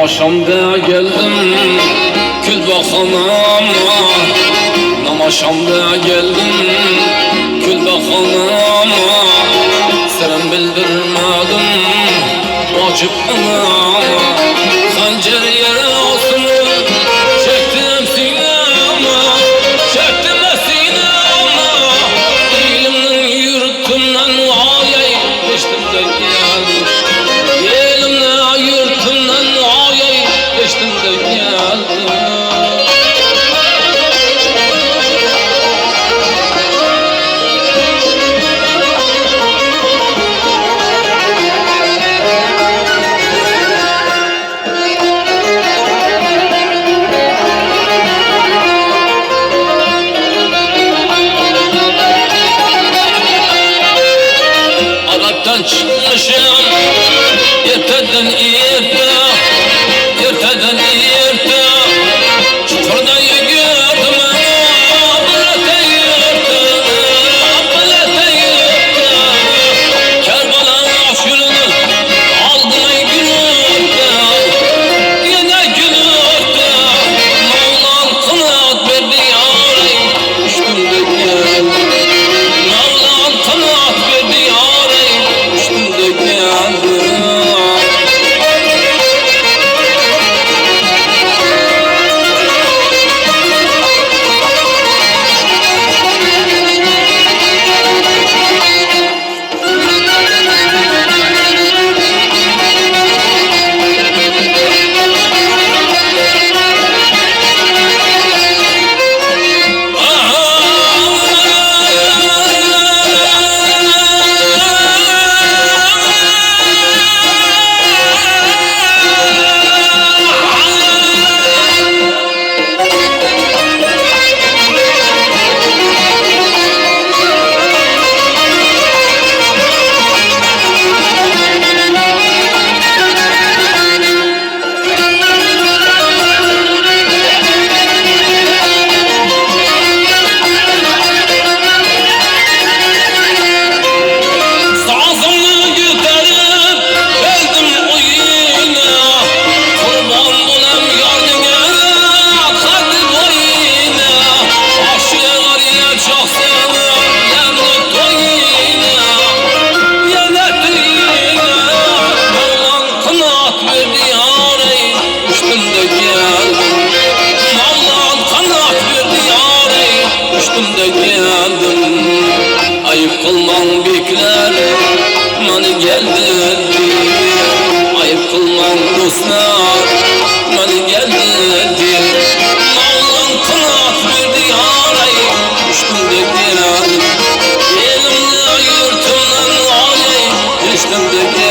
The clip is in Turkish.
Namaşamda geldim kül bakanama, namaşamda geldim kül bakanama. Selam bildirmedim vacip anama, hancer yere olsun çektim sinema, çektim sinema. Elimden yurtumdan ayay geçtim de geldim, elimden yurtumdan ayay geçtim de geldim. Çıkmışım erteden erteden çukurda gördüm balete yırttı Kerbala aşkını aldım ey gülürdü, yine gülürdü. Mevlam kanat verdi yarey düştüm de geldim, Mevlam kanat verdi yarey düştüm de geldim. Ayıp kılman bekler mani geldi, ayıp kılman dostlar mani geldi. Mevlam kanat verdi yarey düştüm de geldim, elimle yurtumdan ayay geçtim de geldim.